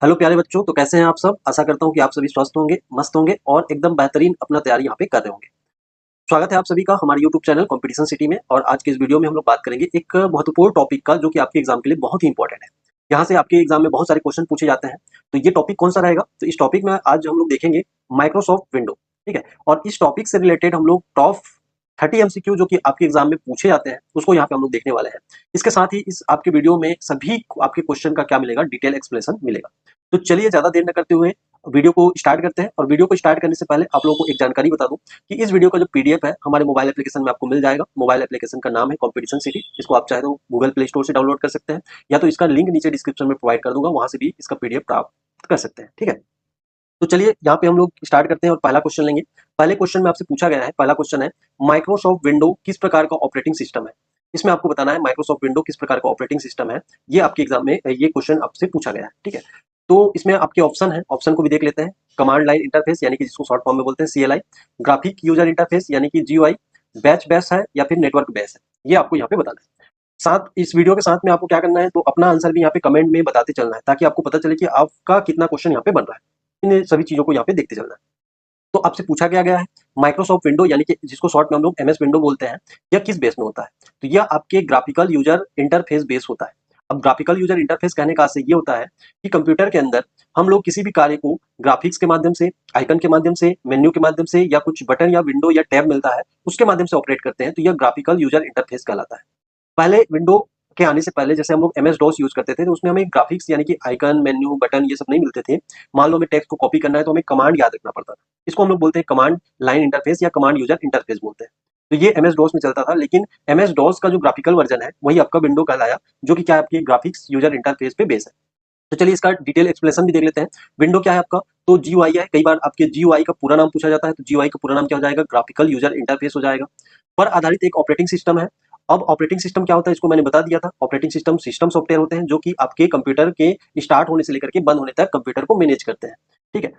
Hello प्यारे बच्चों, तो कैसे हैं आप सब। आशा करता हूं कि आप सभी स्वस्थ होंगे, मस्त होंगे और एकदम बेहतरीन अपना तैयारी यहाँ पे कर रहे होंगे। स्वागत है आप सभी का हमारे यूट्यूब चैनल कॉम्पिटिशन सिटी में। और आज के इस वीडियो में हम लोग बात करेंगे एक महत्वपूर्ण टॉपिक का, जो कि आपके एग्जाम के लिए बहुत ही इंपॉर्टेंट है। यहाँ से आपके एग्जाम में बहुत सारे क्वेश्चन पूछे जाते हैं। तो ये टॉपिक कौन सा रहेगा, तो इस टॉपिक में आज हम लोग देखेंगे माइक्रोसॉफ्ट विंडो। ठीक है, और इस टॉपिक से रिलेटेड हम लोग टॉप 30 एमसीक्यू जो कि आपके एग्जाम में पूछे जाते हैं, उसको यहाँ पे हम लोग देखने वाले हैं। इसके साथ ही इस आपके वीडियो में सभी आपके क्वेश्चन का क्या मिलेगा, डिटेल एक्सप्लेनेशन मिलेगा। तो चलिए ज्यादा देर न करते हुए वीडियो को स्टार्ट करते हैं। और वीडियो को स्टार्ट करने से पहले आप लोगों को एक जानकारी बता दूं कि इस वीडियो का जो पीडीएफ है हमारे मोबाइल एप्लीकेशन में आपको मिल जाएगा। मोबाइल एप्लीकेशन का नाम है कॉम्पिटिशन सिटी। इसको आप चाहे तो गूगल प्ले स्टोर से डाउनलोड कर सकते हैं, या तो इसका लिंक नीचे डिस्क्रिप्शन में प्रोवाइड कर दूंगा, वहां से भी इसका पीडीएफ प्राप्त कर सकते हैं। ठीक है, तो चलिए यहाँ पे हम लोग स्टार्ट करते हैं और पहला क्वेश्चन लेंगे। पहले क्वेश्चन में आपसे पूछा गया है, पहला क्वेश्चन है माइक्रोसॉफ्ट विंडो किस प्रकार का ऑपरेटिंग सिस्टम है। इसमें आपको बताना है माइक्रोसॉफ्ट विंडो किस प्रकार का ऑपरेटिंग सिस्टम है। ये आपके एग्जाम में ये क्वेश्चन आपसे पूछा गया है। ठीक है, तो इसमें आपके ऑप्शन है, ऑप्शन को भी देख लेते हैं। कमांड लाइन इंटरफेस यानी कि जिसको शॉर्ट फॉर्म में बोलते हैं CLI, ग्राफिक यूजर इंटरफेस यानी कि GUI, बैच बेस है या फिर नेटवर्क बेस है, ये आपको यहाँ पे बताना है। साथ इस वीडियो के साथ में आपको क्या करना है, तो अपना आंसर भी यहाँ पे कमेंट में बताते चलना है, ताकि आपको पता चले कि आपका कितना क्वेश्चन यहाँ पे बन रहा है। इन सभी चीजों को यहाँ पे देखते चलना है। तो आपसे पूछा गया है माइक्रोसॉफ्ट विंडो यानी कि जिसको शॉर्ट में हम लोग MS विंडो बोलते हैं, यह किस बेस में होता है। तो यह आपके ग्राफिकल यूजर इंटरफेस बेस होता है। अब ग्राफिकल यूजर इंटरफेस कहने का अर्थ ये होता है कि कंप्यूटर के अंदर हम लोग किसी भी कार्य को ग्राफिक्स के माध्यम से, आइकन के माध्यम से, मेन्यू के माध्यम से, या कुछ बटन या विंडो या टैब मिलता है उसके माध्यम से ऑपरेट करते हैं, तो यह ग्राफिकल यूजर इंटरफेस कहलाता है। पहले विंडो के आने से पहले जैसे हम लोग MS DOS यूज करते थे, तो उसमें हमें ग्राफिक्स यानी कि आइकन, मेन्यू, बटन ये सब नहीं मिलते थे। मान लो हमें टेक्स्ट को कॉपी करना है तो हमें कमांड याद रखना पड़ता था। इसको हम लोग बोलते हैं कमांड लाइन इंटरफेस या कमांड यूजर इंटरफेस बोलते हैं। तो ये MS DOS में चलता था, लेकिन MS DOS का जो ग्राफिकल वर्जन है वही आपका विंडो कहलाया, जो कि क्या है, आपकी ग्राफिक्स यूजर इंटरफेस पे बेस है। तो चलिए इसका डिटेल एक्सप्लेनेशन भी देख लेते हैं। विंडो क्या है आपका, तो GUI है। कई बार आपके GUI का पूरा नाम पूछा जाता है, तो GUI का पूरा नाम क्या हो जाएगा, ग्राफिकल यूजर इंटरफेस हो जाएगा। पर आधारित एक ऑपरेटिंग सिस्टम है। अब ऑपरेटिंग सिस्टम क्या होता है, इसको मैंने बता दिया था। ऑपरेटिंग सिस्टम सिस्टम सॉफ्टवेयर होते हैं जो कि आपके कंप्यूटर के स्टार्ट होने से लेकर के बंद होने तक कंप्यूटर को मैनेज करते हैं। ठीक है,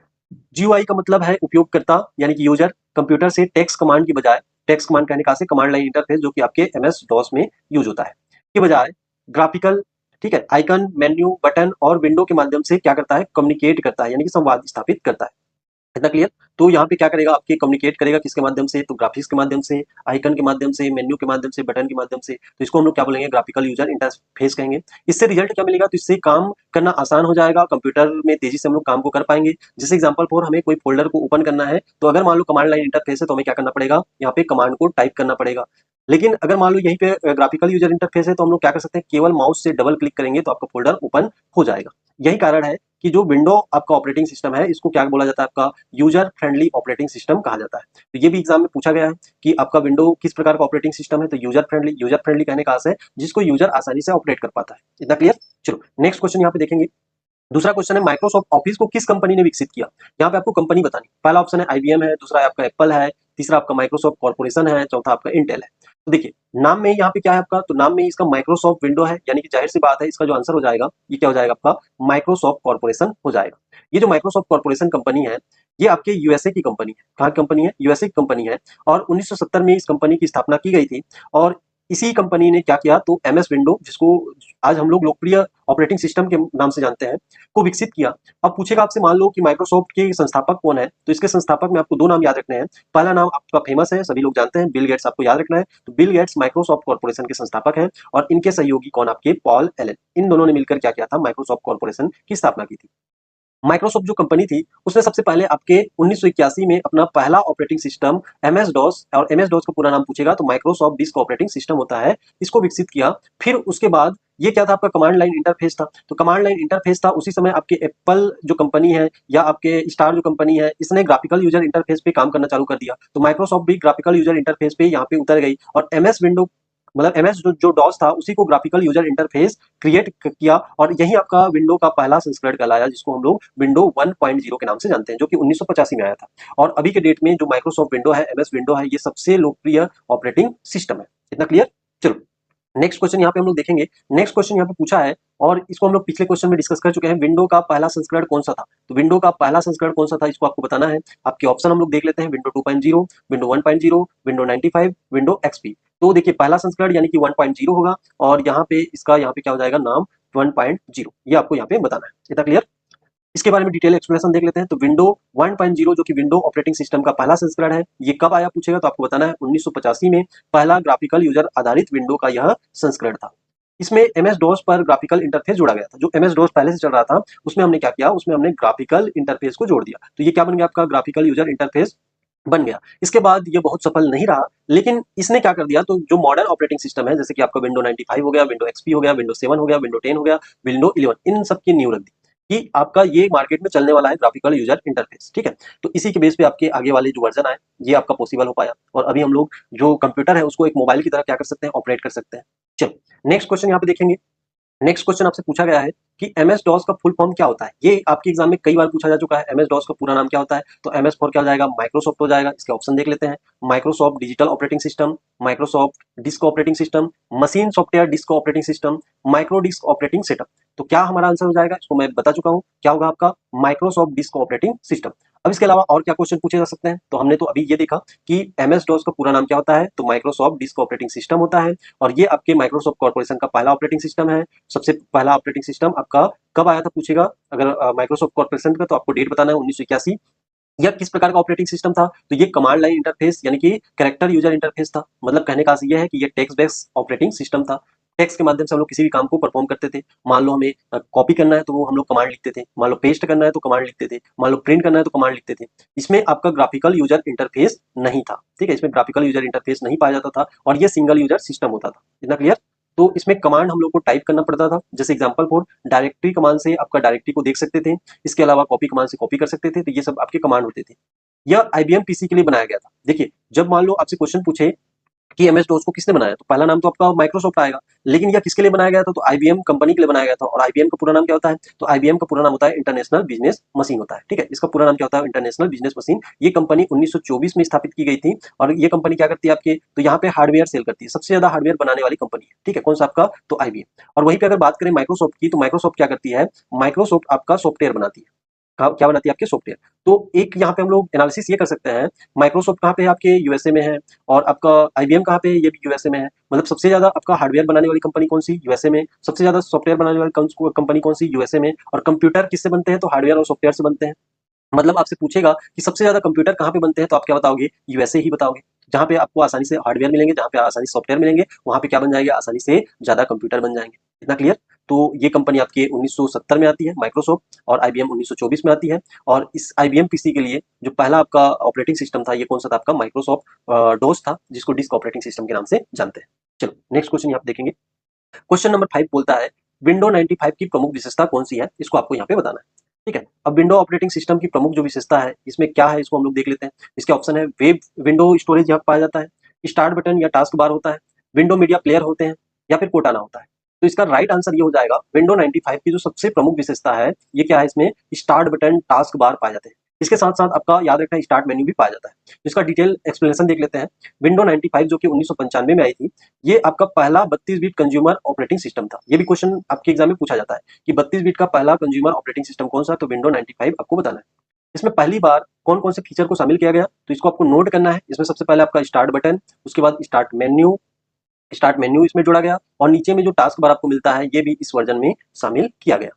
GUI का मतलब है उपयोगकर्ता यानी कि यूजर। कंप्यूटर से टेक्स्ट कमांड की बजाय, टेक्स्ट कमांड कहने का से कमांड लाइन इंटरफेस जो कि आपके MS DOS में यूज होता है, की बजाय ग्राफिकल, ठीक है, आइकन, मेन्यू, बटन और विंडो के माध्यम से क्या करता है, कम्युनिकेट करता है, यानी कि संवाद स्थापित करता है। इतना क्लियर। तो यहाँ पे क्या करेगा, आपके कम्युनिकेट करेगा किसके माध्यम से, तो ग्राफिक्स के माध्यम से, आइकन के माध्यम से, मेन्यू के माध्यम से, बटन के माध्यम से। तो इसको हम लोग क्या बोलेंगे, ग्राफिकल यूजर इंटरफेस कहेंगे। इससे रिजल्ट क्या मिलेगा, तो इससे काम करना आसान हो जाएगा, कंप्यूटर में तेजी से हम लोग काम को कर पाएंगे। जैसे एग्जाम्पल फॉर हमें कोई फोल्डर को ओपन करना है, तो अगर मान लो कमांड लाइन इंटरफेस है तो हमें क्या करना पड़ेगा, यहाँ पे कमांड को टाइप करना पड़ेगा। लेकिन अगर मान लो यहीं पे ग्राफिकल यूजर इंटरफेस है, तो हम लोग क्या कर सकते हैं, केवल माउस से डबल क्लिक करेंगे तो आपका फोल्डर ओपन हो जाएगा। यही कारण है कि जो विंडो आपका ऑपरेटिंग सिस्टम है, इसको क्या बोला जाता है, आपका यूजर फ्रेंडली ऑपरेटिंग सिस्टम कहा जाता है। तो ये भी एग्जाम में पूछा गया है कि आपका विंडो किस प्रकार का ऑपरेटिंग सिस्टम है, तो यूजर फ्रेंडली। यूजर फ्रेंडली कहने का अर्थ है जिसको यूजर आसानी से ऑपरेट कर पाता है। इतना क्लियर। चलो नेक्स्ट क्वेश्चन यहाँ पे देखेंगे। दूसरा क्वेश्चन है माइक्रोसॉफ्ट ऑफिस को किस कंपनी ने विकसित किया। यहाँ पे आपको कंपनी बतानी। पहला ऑप्शन है IBM है, दूसरा है आपका एप्पल है, तीसरा आपका माइक्रोसॉफ्ट कॉर्पोरेशन है, चौथा आपका इंटेल है। तो देखिए नाम में यहाँ पे क्या है आपका, तो नाम में इसका माइक्रोसॉफ्ट विंडो है, यानी कि जाहिर सी बात है इसका जो आंसर हो जाएगा ये क्या हो जाएगा, आपका माइक्रोसॉफ्ट कॉर्पोरेशन हो जाएगा। ये जो माइक्रोसॉफ्ट कॉर्पोरेशन कंपनी है, ये आपके USA की कंपनी है। कहाँ की कंपनी है, USA की कंपनी है। और 1970 में इस कंपनी की स्थापना की गई थी। और इसी कंपनी ने क्या किया, तो MS विंडो, जिसको आज हम लोग लोकप्रिय ऑपरेटिंग सिस्टम के नाम से जानते हैं, को विकसित किया। अब पूछेगा आपसे, मान लो कि माइक्रोसॉफ्ट के संस्थापक कौन है, तो इसके संस्थापक में आपको दो नाम याद रखने हैं। पहला नाम आपका फेमस है, सभी लोग जानते हैं, बिल गेट्स आपको याद रखना है। तो बिल गेट्स माइक्रोसॉफ्ट कॉर्पोरेशन के संस्थापक हैं। और इनके सहयोगी कौन, आपके पॉल एलन। इन दोनों ने मिलकर क्या किया था, माइक्रोसॉफ्ट कॉर्पोरेशन की स्थापना की थी। माइक्रोसॉफ्ट जो कंपनी थी उसने सबसे पहले आपके 1981 में अपना पहला ऑपरेटिंग सिस्टम MS DOS, और MS DOS का पूरा नाम पूछेगा तो माइक्रोसॉफ्ट डिस्क ऑपरेटिंग सिस्टम होता है, इसको विकसित किया। फिर उसके बाद ये क्या था, आपका कमांड लाइन इंटरफेस था। तो कमांड लाइन इंटरफेस था, उसी समय आपके एप्पल जो कंपनी है या आपके स्टार जो कंपनी है, इसने ग्राफिकल यूजर इंटरफेस पे काम करना चालू कर दिया। तो माइक्रोसॉफ्ट भी ग्राफिकल यूजर इंटरफेस पे यहाँ पे उतर गई। और MS विंडो मतलब MS जो DOS था उसी को ग्राफिकल यूजर इंटरफेस क्रिएट किया। और यही आपका विंडो का पहला संस्करण कहलाया, जिसको हम लोग विंडो 1.0 के नाम से जानते हैं, जो कि 1985 में आया था। और अभी के डेट में जो माइक्रोसॉफ्ट विंडो है, MS विंडो है, ये सबसे लोकप्रिय ऑपरेटिंग सिस्टम है। इतना क्लियर। चलो नेक्स्ट क्वेश्चन यहाँ पे हम लोग देखेंगे। नेक्स्ट क्वेश्चन यहाँ पे पूछा है, और इसको हम लोग पिछले क्वेश्चन में डिस्कस कर चुके हैं। विंडो का पहला संस्करण कौन सा था, तो विंडो का पहला संस्करण कौन सा था, इसको आपको बताना है। आपके ऑप्शन हम लोग देख लेते हैं, window 2.0, window 1.0, window 95, window XP। तो देखिए पहला संस्करण यानी कि 1.0 होगा, और यहाँ पे इसका यहाँ पे क्या हो जाएगा नाम 1.0, ये आपको यहाँ पे बताना है। इतना क्लियर। इसके बारे में डिटेल एक्सप्लेनेशन देख लेते हैं। तो विंडो 1.0 जो कि विंडो ऑपरेटिंग सिस्टम का पहला संस्करण है, ये कब आया पूछेगा तो आपको बताना है 1985 में पहला ग्राफिकल यूजर आधारित विंडो का यह संस्करण था। इसमें एमएस डॉस पर ग्राफिकल इंटरफेस जोड़ा गया था। जो एमएस डॉस पहले से चल रहा था उसमें हमने क्या किया, उसमें हमने ग्राफिकल इंटरफेस को जोड़ दिया। तो ये क्या बन गया, आपका ग्राफिकल यूजर इंटरफेस बन गया। इसके बाद ये बहुत सफल नहीं रहा, लेकिन इसने क्या कर दिया, तो जो मॉडर्न ऑपरेटिंग सिस्टम है जैसे कि आपका विंडो 95 हो गया, विंडो एक्सपी हो गया, विंडो 7 हो गया, विंडो 10 हो गया, विंडो 11, इन सब की नींव रख दी कि आपका ये मार्केट में चलने वाला है ग्राफिकल यूजर इंटरफेस। ठीक है, तो इसी के बेस पे आपके आगे वाले जो वर्जन आए ये आपका पॉसिबल हो पाया, और अभी हम लोग जो कंप्यूटर है उसको एक मोबाइल की तरह क्या कर सकते हैं, ऑपरेट कर सकते हैं। चलो नेक्स्ट क्वेश्चन यहाँ पे देखेंगे। नेक्स्ट क्वेश्चन आपसे पूछा गया है कि एमएस डॉस का फुल फॉर्म क्या होता है। ये आपके एग्जाम में कई बार पूछा जा चुका है, एमएस डॉस का पूरा नाम क्या होता है। तो एमएस फॉर क्या हो जाएगा, माइक्रोसॉफ्ट हो जाएगा। इसके ऑप्शन देख लेते हैं, Microsoft digital operating system, Microsoft disk operating system, machine software disk operating system, micro disk operating setup. तो क्या हमारा आंसर हो जाएगा, इसको मैं बता चुका हूँ, क्या होगा आपका माइक्रोसॉफ्ट डिस्क ऑपरेटिंग सिस्टम। अब इसके अलावा और क्या क्वेश्चन पूछे जा सकते हैं, तो हमने तो अभी ये देखा कि एमएस डॉस का पूरा नाम क्या होता है, तो माइक्रोसॉफ्ट डिस्क ऑपरेटिंग सिस्टम होता है, और ये आपके माइक्रोसॉफ्ट कॉर्पोरेशन का पहला ऑपरेटिंग सिस्टम है। सबसे पहला ऑपरेटिंग सिस्टम आपका कब आया था पूछेगा, अगर माइक्रोसॉफ्ट कॉर्पोरेशन का, तो आपको डेट बताना है 1981। यह किस प्रकार का ऑपरेटिंग सिस्टम था, तो ये कमांड लाइन इंटरफेस यानी कि कैरेक्टर यूजर इंटरफेस था। मतलब कहने का अर्थ यह है कि ये टेक्स्ट बेस्ड ऑपरेटिंग सिस्टम था। टेक्स्ट के माध्यम से हम लोग किसी भी काम को परफॉर्म करते थे। मान लो हमें कॉपी करना है तो वो हम लोग कमांड लिखते थे, मान लो पेस्ट करना है तो कमांड लिखते थे, मान लो प्रिंट करना है तो कमांड लिखते थे। इसमें आपका ग्राफिकल यूजर इंटरफेस नहीं था। ठीक है, इसमें ग्राफिकल यूजर इंटरफेस नहीं पाया जाता था, और ये सिंगल यूजर सिस्टम होता था। इतना क्लियर। तो इसमें कमांड हम लोग को टाइप करना पड़ता था, जैसे एग्जांपल फॉर डायरेक्टरी कमांड से आपका डायरेक्टरी को देख सकते थे। इसके अलावा कॉपी कमांड से कॉपी कर सकते थे। तो ये सब आपके कमांड होते थे। यह आईबीएम पीसी के लिए बनाया गया था। देखिए, जब मान लो आपसे क्वेश्चन पूछे कि एमएस डॉस को किसने बनाया, तो पहला नाम तो आपका माइक्रोसॉफ्ट आएगा, लेकिन यह किसके लिए बनाया गया था, तो आईबीएम कंपनी के लिए बनाया गया था। और आईबीएम का पूरा नाम क्या होता है, तो आईबीएम का पूरा नाम होता है इंटरनेशनल बिजनेस मशीन होता है। ठीक है, इसका पूरा नाम क्या होता है, इंटरनेशनल बिजनेस मशीन। ये कंपनी 1924 में स्थापित की गई थी, और ये कंपनी क्या करती है आपके, तो यहाँ पे हार्डवेयर सेल करती है, सबसे ज्यादा हार्डवेयर बनाने वाली कंपनी है। ठीक है, कौन सा आपका, तो आईबीएम। और वहीं पे अगर बात करें माइक्रोसॉफ्ट की, तो माइक्रोसॉफ्ट क्या करती है, माइक्रोसॉफ्ट आपका सॉफ्टवेयर बनाती है। क्या बनाती है, आपके सॉफ्टवेयर। तो एक यहाँ पे हम लोग एनालिसिस ये कर सकते हैं, माइक्रोसॉफ्ट कहाँ पे है, आपके यूएसए में है, और आपका आईबीएम कहाँ पे है, ये भी यूएसए में है। मतलब सबसे ज्यादा आपका हार्डवेयर बनाने वाली कंपनी कौन सी, यूएसए में। सबसे ज्यादा सॉफ्टवेयर बनाने वाली कंपनी कौन सी, यूएसए में। और कंप्यूटर किससे बनते हैं, तो हार्डवेयर और सॉफ्टवेयर से बनते हैं। मतलब आपसे पूछेगा कि सबसे ज्यादा कंप्यूटर कहाँ पे बनते हैं, तो आप क्या बताओगे, यूएसए ही बताओगे। जहाँ पे आपको आसानी से हार्डवेयर मिलेंगे, जहाँ पे आसानी से सॉफ्टवेयर मिलेंगे, वहाँ पे क्या बन जाएंगे, आसानी से ज्यादा कंप्यूटर बन जाएंगे। इतना क्लियर। तो ये कंपनी आपके 1970 में आती है माइक्रोसॉफ्ट, और आईबीएम 1924 में आती है। और इस आईबीएम पीसी के लिए जो पहला आपका ऑपरेटिंग सिस्टम था, ये कौन सा था, आपका माइक्रोसॉफ्ट डोस था, जिसको डिस्क ऑपरेटिंग सिस्टम के नाम से जानते हैं। चलो नेक्स्ट क्वेश्चन यहाँ पे देखेंगे। क्वेश्चन नंबर 5 बोलता है, विंडो 95 की प्रमुख विशेषता कौन सी है, इसको आपको यहाँ पे बताना है। ठीक है, अब विंडो ऑपरेटिंग सिस्टम की प्रमुख जो विशेषता है इसमें क्या है, इसको हम लोग देख लेते हैं। इसके ऑप्शन है, वेब विंडो स्टोरेज यहाँ पाया जाता है, स्टार्ट बटन या टास्क बार होता है, विंडो मीडिया प्लेयर होते हैं, या फिर कोटाना होता है। तो इसका राइट आंसर ये हो जाएगा, विंडो 95 की जो सबसे प्रमुख विशेषता है ये क्या है, इसमें स्टार्ट बटन टास्क बार पाए जाते हैं। इसके साथ साथ आपका याद रखना स्टार्ट मेन्यू भी पाया जाता है। इसका डिटेल एक्सप्लेनेशन देख लेते हैं। विंडो 95 जो कि 1995 में आई थी, ये आपका पहला 32 बिट कंज्यूमर ऑपरेटिंग सिस्टम था। ये भी क्वेश्चन आपके एग्जाम में पूछा जाता है कि 32 बिट का पहला कंज्यूमर ऑपरेटिंग सिस्टम कौन सा, तो विंडो 95 आपको बताना है। इसमें पहली बार कौन कौन से फीचर को शामिल किया गया, तो इसको आपको नोट करना है। इसमें सबसे पहले आपका स्टार्ट बटन, उसके बाद स्टार्ट मेन्यू इसमें जोड़ा गया, और नीचे में जो टास्क बार आपको मिलता है ये भी इस वर्जन में शामिल किया गया।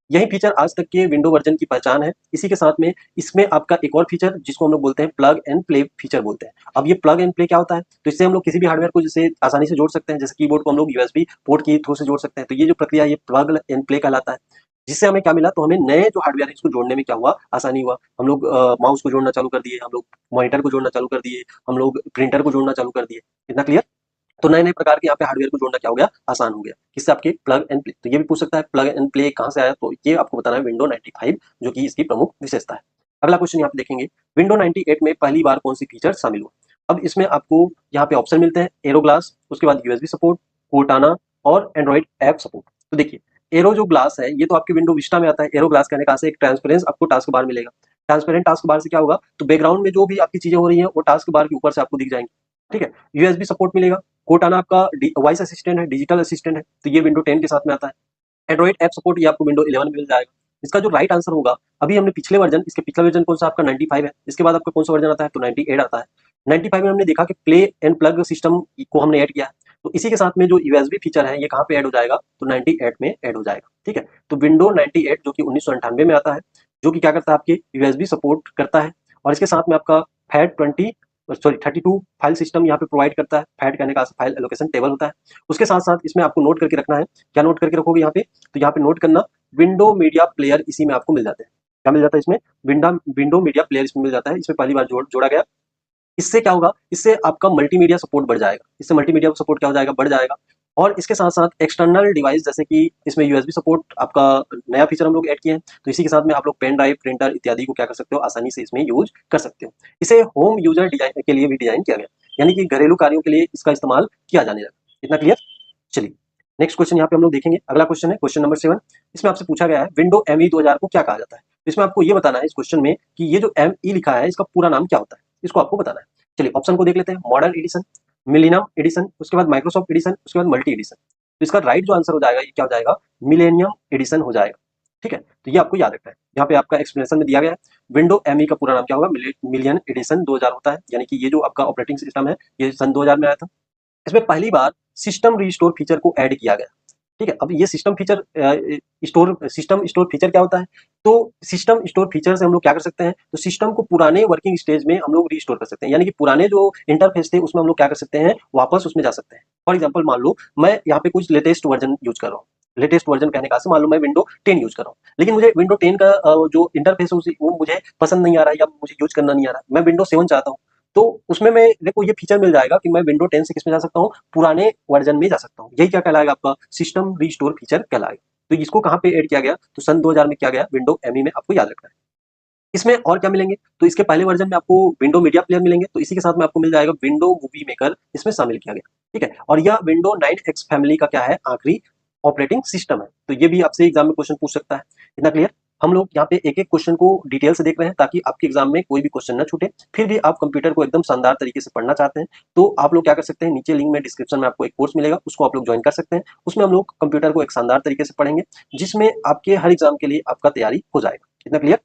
यही फीचर आज तक के विंडो वर्जन की पहचान है। इसी के साथ में इसमें आपका एक और फीचर जिसको हम लोग बोलते हैं प्लग एंड प्ले फीचर बोलते हैं। अब ये प्लग एंड प्ले क्या होता है, तो इससे हम लोग किसी भी हार्डवेयर को जैसे आसानी से जोड़ सकते हैं, जैसे कीबोर्ड को हम लोग यूएसबी पोर्ट के थ्रू से जोड़ सकते हैं। तो ये जो प्रक्रिया है ये प्लग एंड प्ले कहलाता है। जिससे हमें क्या मिला, तो हमें नए जो हार्डवेयर है इसको जोड़ने में क्या हुआ, आसानी हुआ। हम लोग माउस को जोड़ना चालू कर दिए, हम लोग मॉनिटर को जोड़ना चालू कर दिए, हम लोग प्रिंटर को जोड़ना चालू कर दिए। इतना क्लियर। तो नए नए प्रकार के यहाँ पे हार्डवेयर को जोड़ना क्या हो गया, आसान हो गया। किससे, आपके प्लग एंड प्ले। तो ये भी पूछ सकता है प्लग एंड प्ले कहाँ से आया, तो ये आपको बताना है विंडो 95 जो कि इसकी प्रमुख विशेषता है। अगला क्वेश्चन यहाँ पे देखेंगे, विंडो 98 में पहली बार कौन सी फीचर शामिल हुआ। अब इसमें आपको यहाँ पे ऑप्शन मिलते हैं, एरो ग्लास, उसके बाद यूएसबी सपोर्ट, कोर्टाना, और एंड्रॉइड ऐप सपोर्ट। तो देखिए, एरो जो ग्लास है ये तो आपके विंडो विस्टा में आता है। एरो ग्लास कहने का से एक ट्रांसपेरेंस आपको टास्क बार मिलेगा। ट्रांसपेरेंट टास्क बार से क्या होगा, तो बैकग्राउंड में जो भी आपकी चीजें हो रही है वो टास्क बार के ऊपर से आपको दिख जाएंगी। ठीक है, यूएसबी सपोर्ट मिलेगा। कोर्टाना आपका वॉइस असिस्टेंट है, डिजिटल असिस्टेंट है, तो ये विंडो 10 के साथ में आता है। एंड्रॉइड ऐप सपोर्ट ये आपको विंडो 11 में मिल जाएगा। इसका जो राइट आंसर होगा, अभी हमने पिछले वर्जन, इसके पिछला वर्जन कौन सा आपका 95 है, इसके बाद आपका कौन सा वर्जन आता है, तो 98 आता है। 95 में हमने देखा कि प्ले एंड प्लग सिस्टम को हमने ऐड किया है, तो इसी के साथ में जो यूएसबी फीचर है ये कहाँ पे ऐड हो जाएगा, तो 98 में ऐड हो जाएगा। ठीक है, तो विंडो 98 जो कि 1998 में आता है, जो कि क्या करता है, आपके यूएसबी सपोर्ट करता है। और इसके साथ में आपका FAT32 फाइल सिस्टम यहाँ पे प्रोवाइड करता है। फैट कहने का फाइल एलोकेशन टेबल होता है। उसके साथ साथ इसमें आपको नोट करके रखना है। क्या नोट करके रखोगे यहाँ पे, तो यहाँ पे नोट करना विंडो मीडिया प्लेयर इसी में आपको मिल जाते हैं। क्या मिल जाता है इसमें, विंडो मीडिया प्लेयर इसमें मिल जाता है। इसमें पहली बार जोड़ा गया। इससे क्या होगा, इससे आपका मल्टीमीडिया सपोर्ट बढ़ जाएगा। इससे मल्टीमीडिया सपोर्ट क्या हो जाएगा, बढ़ जाएगा। और इसके साथ साथ एक्सटर्नल डिवाइस जैसे कि इसमें यूएसबी सपोर्ट आपका नया फीचर हम लोग ऐड किए हैं। तो इसी के साथ में आप लोग पेन ड्राइव, प्रिंटर इत्यादि को क्या कर सकते हो, आसानी से इसमें यूज कर सकते हो। इसे होम यूजर डिजाइन के लिए भी डिजाइन किया गया, यानी कि घरेलू कार्यों के लिए इसका इस्तेमाल किया जाने लगा। इतना क्लियर। चलिए नेक्स्ट क्वेश्चन यहाँ पे हम लोग देखेंगे। अगला क्वेश्चन है क्वेश्चन नंबर 7। इसमें आपसे पूछा गया है विंडो ME 2000 को क्या कहा जाता है। तो इसमें आपको ये बताना है इस क्वेश्चन में कि ये जो ME लिखा है इसका पूरा नाम क्या होता है, इसको आपको बताना है। चलिए ऑप्शन को देख लेते हैं। मॉडर्न एडिशन, मिलेनियम एडिशन, उसके बाद माइक्रोसॉफ्ट एडिशन, उसके बाद मल्टी एडिशन। तो इसका राइट जो आंसर हो जाएगा ये क्या हो जाएगा, मिलेनियम एडिशन हो जाएगा। ठीक है, तो ये आपको याद रखना है। यहाँ पे आपका एक्सप्लेनेशन में दिया गया है विंडो ME का पूरा नाम क्या होगा, मिलियन एडिशन 2000 होता है। यानी कि ये जो आपका ऑपरेटिंग सिस्टम है ये सन 2000 में आया था। इसमें पहली बार सिस्टम रीस्टोर फीचर को ऐड किया गया। ठीक है, अब ये सिस्टम स्टोर फीचर क्या होता है, तो सिस्टम स्टोर फीचर से हम लोग क्या कर सकते हैं, तो सिस्टम को पुराने वर्किंग स्टेज में हम लोग रीस्टोर कर सकते हैं। यानी कि पुराने जो इंटरफेस थे उसमें हम लोग क्या कर सकते हैं, वापस उसमें जा सकते हैं। फॉर एग्जांपल मान लो मैं यहाँ पे कुछ लेटेस्ट वर्जन यूज कर रहा हूँ। लेटेस्ट वर्जन कहने का मान लो मैं विंडो 10 यूज कर रहा हूँ, लेकिन मुझे विंडो 10 का जो इंटरफेस है वो मुझे पसंद नहीं आ रहा है या मुझे यूज करना नहीं आ रहा है, मैं विंडो 7 चाहता हूँ। तो उसमें मैं देखो ये फीचर मिल जाएगा कि मैं विंडो 10 से किसमें जा सकता हूँ, पुराने वर्जन में जा सकता हूँ। यही क्या कहलाएगा, आपका सिस्टम रीस्टोर फीचर कहलाएगा। तो इसको कहाँ पे ऐड किया गया, तो सन 2000 में किया गया, विंडो ME में, आपको याद रखना है। इसमें और क्या मिलेंगे, तो इसके पहले वर्जन में आपको विंडो मीडिया प्लेयर मिलेंगे। तो इसी के साथ में आपको मिल जाएगा विंडो मूवी मेकर, इसमें शामिल किया गया। ठीक है, और यह विंडो 9X फैमिली का क्या है, आखिरी ऑपरेटिंग सिस्टम है। तो ये भी आपसे एग्जाम में क्वेश्चन पूछ सकता है। इतना क्लियर। हम लोग यहाँ पे एक एक क्वेश्चन को डिटेल से देख रहे हैं ताकि आपके एग्जाम में कोई भी क्वेश्चन ना छूटे। फिर भी आप कंप्यूटर को एकदम शानदार तरीके से पढ़ना चाहते हैं तो आप लोग क्या कर सकते हैं, नीचे लिंक में डिस्क्रिप्शन में आपको एक कोर्स मिलेगा, उसको आप लोग ज्वाइन कर सकते हैं। उसमें हम लोग कंप्यूटर को एक शानदार तरीके से पढ़ेंगे जिसमें आपके हर एग्जाम के लिए आपका तैयारी हो जाएगा। इतना क्लियर।